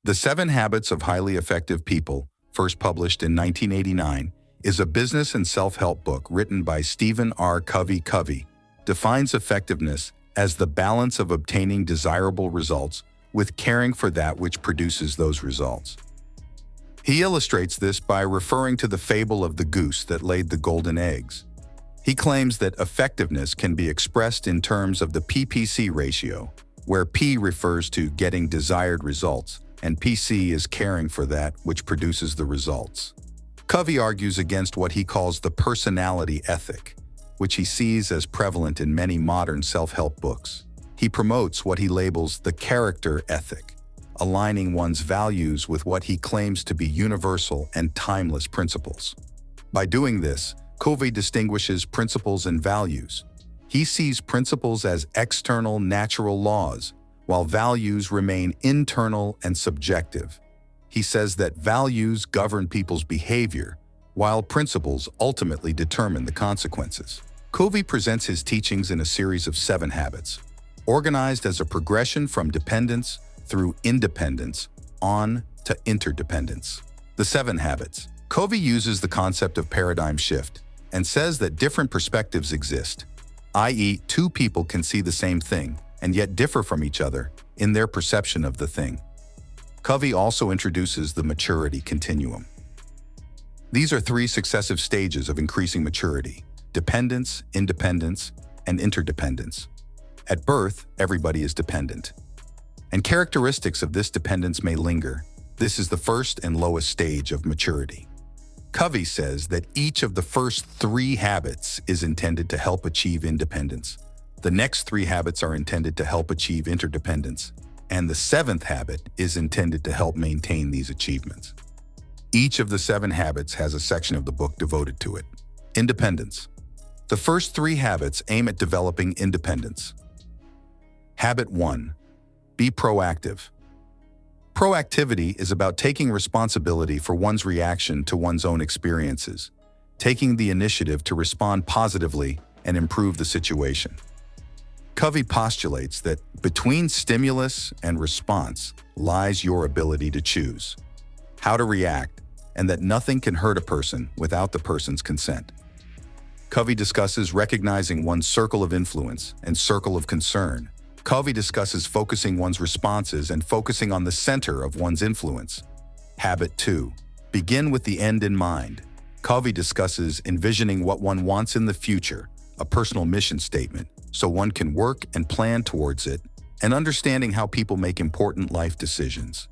The 7 Habits of Highly Effective People, first published in 1989, is a business and self-help book written by Stephen R. Covey. Covey defines effectiveness as the balance of obtaining desirable results with caring for that which produces those results. He illustrates this by referring to the fable of the goose that laid the golden eggs. He claims that effectiveness can be expressed in terms of the PPC ratio, where P refers to getting desired results, and PC is caring for that which produces the results. Covey argues against what he calls the personality ethic, which he sees as prevalent in many modern self-help books. He promotes what he labels the character ethic, aligning one's values with what he claims to be universal and timeless principles. By doing this, Covey distinguishes principles and values. He sees principles as external natural laws, while values remain internal and subjective. He says that values govern people's behavior, while principles ultimately determine the consequences. Covey presents his teachings in a series of 7 habits, organized as a progression from dependence through independence on to interdependence. The 7 habits. Covey uses the concept of paradigm shift and says that different perspectives exist, i.e., 2 people can see the same thing and yet differ from each other in their perception of the thing. Covey also introduces the maturity continuum. These are 3 successive stages of increasing maturity: dependence, independence, and interdependence. At birth, everybody is dependent, and characteristics of this dependence may linger. This is the first and lowest stage of maturity. Covey says that each of the first 3 habits is intended to help achieve independence. The next 3 habits are intended to help achieve interdependence, and the 7th habit is intended to help maintain these achievements. Each of the 7 habits has a section of the book devoted to it. Independence. The first 3 habits aim at developing independence. Habit 1. Be proactive. Proactivity is about taking responsibility for one's reaction to one's own experiences, taking the initiative to respond positively and improve the situation. Covey postulates that between stimulus and response lies your ability to choose how to react, and that nothing can hurt a person without the person's consent. Covey discusses recognizing one's circle of influence and circle of concern. Covey discusses focusing one's responses and focusing on the center of one's influence. Habit 2. Begin with the end in mind. Covey discusses envisioning what one wants in the future, a personal mission statement, so one can work and plan towards it, and understanding how people make important life decisions.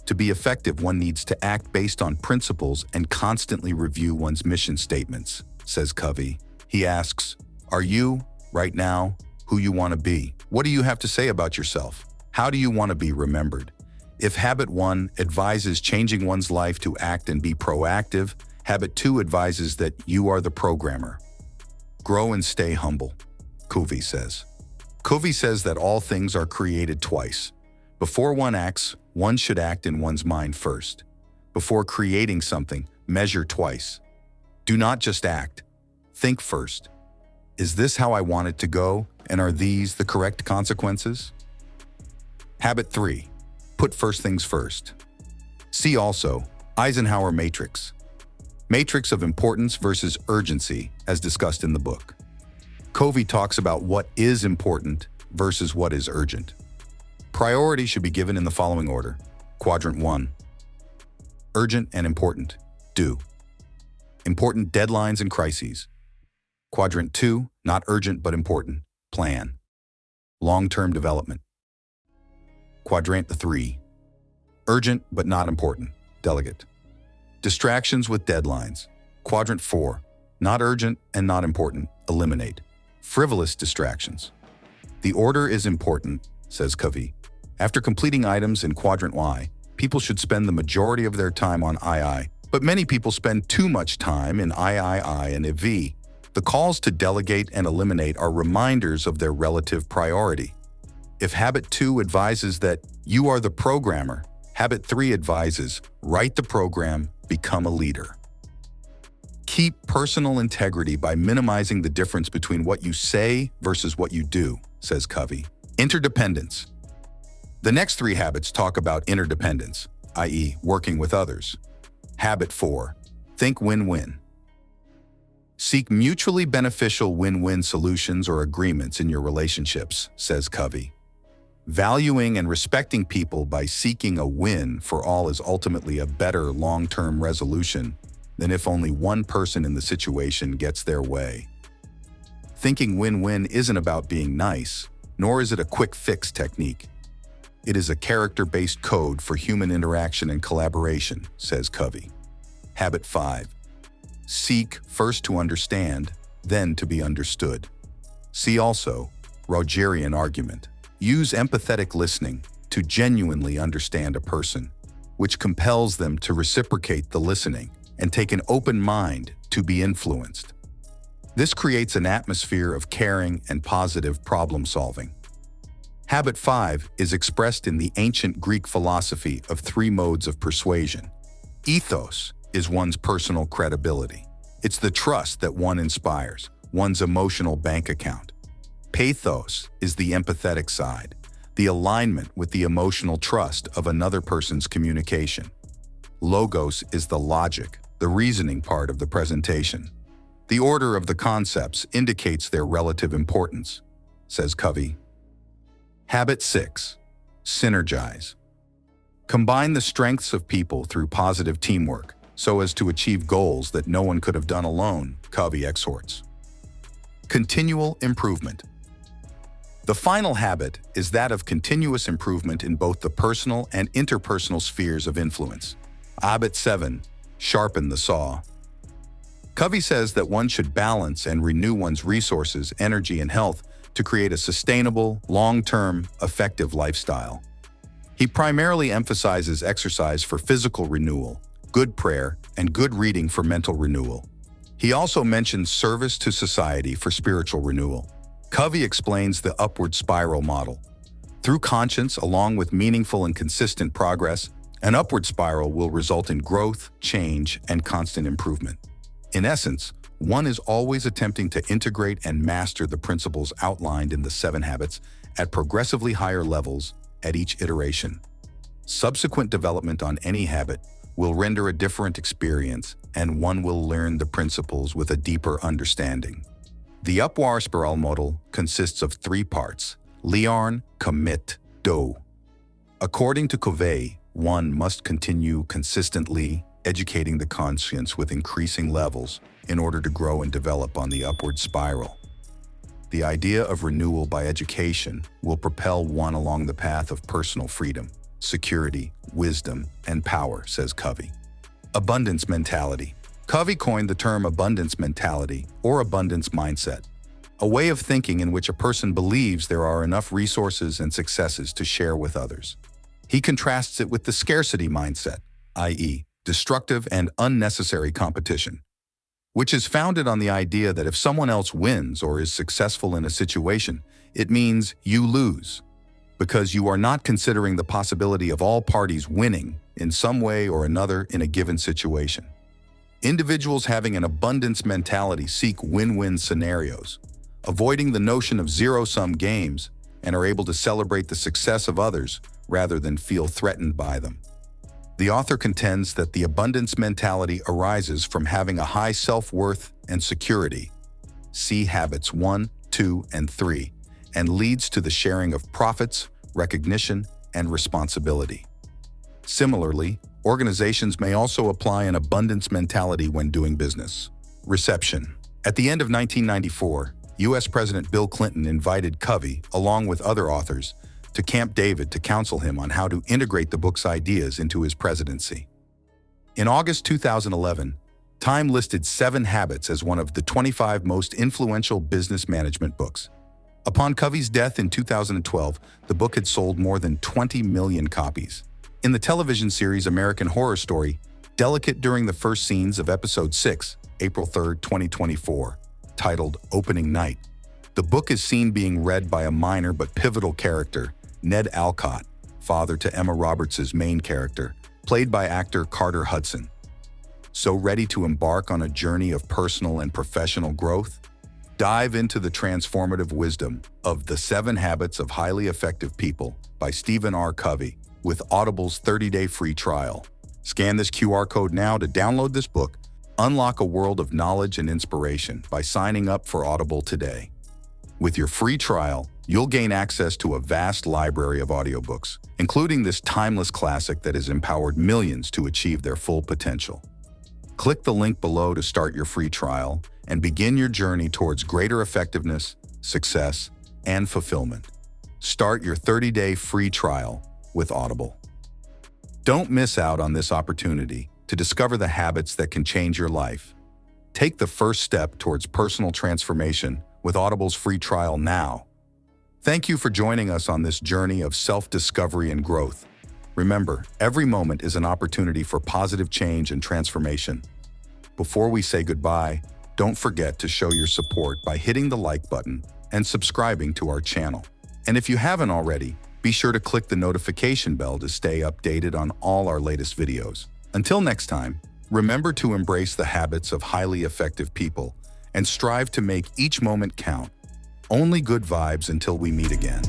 To be effective, one needs to act based on principles and constantly review one's mission statements, says Covey. He asks, are you, right now, who you want to be? What do you have to say about yourself? How do you want to be remembered? If Habit 1 advises changing one's life to act and be proactive, Habit 2 advises that you are the programmer. Grow and stay humble, Covey says. Covey says that all things are created twice. Before one acts, one should act in one's mind first. Before creating something, measure twice. Do not just act. Think first. Is this how I want it to go, and are these the correct consequences? Habit 3. Put first things first. See also Eisenhower Matrix. Matrix of importance versus urgency, as discussed in the book. Covey talks about what is important versus what is urgent. Priority should be given in the following order. Quadrant 1. Urgent and important. Do. Important deadlines and crises. Quadrant 2. Not urgent but important. Plan. Long-term development. Quadrant 3. Urgent but not important. Delegate. Distractions with deadlines. Quadrant 4. Not urgent and not important. Eliminate. Frivolous distractions. The order is important, says Covey. After completing items in Quadrant Y, people should spend the majority of their time on II, but many people spend too much time in III and IV. The calls to delegate and eliminate are reminders of their relative priority. If Habit 2 advises that you are the programmer, Habit 3 advises write the program, become a leader. Keep personal integrity by minimizing the difference between what you say versus what you do, says Covey. Interdependence. The next 3 habits talk about interdependence. i.e., working with others. Habit 4. Think win-win. Seek mutually beneficial win-win solutions or agreements in your relationships, says Covey. Valuing and respecting people by seeking a win for all is ultimately a better long-term resolution than if only one person in the situation gets their way. Thinking win-win isn't about being nice, nor is it a quick-fix technique. It is a character-based code for human interaction and collaboration, says Covey. Habit 5. Seek first to understand, then to be understood. See also Rogerian argument. Use empathetic listening to genuinely understand a person, which compels them to reciprocate the listening and take an open mind to be influenced. This creates an atmosphere of caring and positive problem-solving. Habit 5 is expressed in the ancient Greek philosophy of 3 modes of persuasion. Ethos is one's personal credibility. It's the trust that one inspires, one's emotional bank account. Pathos is the empathetic side, the alignment with the emotional trust of another person's communication. Logos is the logic, the reasoning part of the presentation. The order of the concepts indicates their relative importance, says Covey. Habit 6. Synergize. Combine the strengths of people through positive teamwork so as to achieve goals that no one could have done alone, Covey exhorts. Continual improvement. The final habit is that of continuous improvement in both the personal and interpersonal spheres of influence. Habit 7. Sharpen the saw. Covey says that one should balance and renew one's resources, energy, and health to create a sustainable, long-term, effective lifestyle. He primarily emphasizes exercise for physical renewal, good prayer, and good reading for mental renewal. He also mentions service to society for spiritual renewal. Covey explains the upward spiral model. Through conscience, along with meaningful and consistent progress, an upward spiral will result in growth, change, and constant improvement. In essence, one is always attempting to integrate and master the principles outlined in the 7 habits at progressively higher levels at each iteration. Subsequent development on any habit will render a different experience, and one will learn the principles with a deeper understanding. The upward spiral model consists of 3 parts: learn, commit, do. According to Cove, one must continue consistently educating the conscience with increasing levels in order to grow and develop on the upward spiral. The idea of renewal by education will propel one along the path of personal freedom, security, wisdom, and power, says Covey. Abundance mentality. Covey coined the term abundance mentality or abundance mindset, a way of thinking in which a person believes there are enough resources and successes to share with others. He contrasts it with the scarcity mindset, i.e., destructive and unnecessary competition, which is founded on the idea that if someone else wins or is successful in a situation, it means you lose, because you are not considering the possibility of all parties winning in some way or another in a given situation. Individuals having an abundance mentality seek win-win scenarios, avoiding the notion of zero-sum games, and are able to celebrate the success of others rather than feel threatened by them. The author contends that the abundance mentality arises from having a high self-worth and security, see habits 1, 2, and 3, and leads to the sharing of profits, recognition, and responsibility. Similarly, organizations may also apply an abundance mentality when doing business. Reception. At the end of 1994, U.S. President Bill Clinton invited Covey, along with other authors, to Camp David to counsel him on how to integrate the book's ideas into his presidency. In August 2011, Time listed 7 Habits as one of the 25 most influential business management books. Upon Covey's death in 2012, the book had sold more than 20 million copies. In the television series American Horror Story, delicate during the first scenes of Episode 6, April 3, 2024, titled Opening Night, the book is seen being read by a minor but pivotal character, Ned Alcott, father to Emma Roberts' main character, played by actor Carter Hudson. So ready to embark on a journey of personal and professional growth? Dive into the transformative wisdom of The 7 Habits of Highly Effective People by Stephen R. Covey with Audible's 30-day free trial. Scan this QR code now to download this book. Unlock a world of knowledge and inspiration by signing up for Audible today. With your free trial, you'll gain access to a vast library of audiobooks, including this timeless classic that has empowered millions to achieve their full potential. Click the link below to start your free trial and begin your journey towards greater effectiveness, success, and fulfillment. Start your 30-day free trial with Audible. Don't miss out on this opportunity to discover the habits that can change your life. Take the first step towards personal transformation with Audible's free trial now. Thank you for joining us on this journey of self-discovery and growth. Remember, every moment is an opportunity for positive change and transformation. Before we say goodbye, don't forget to show your support by hitting the like button and subscribing to our channel. And if you haven't already, be sure to click the notification bell to stay updated on all our latest videos. Until next time, remember to embrace the habits of highly effective people and strive to make each moment count. Only good vibes until we meet again.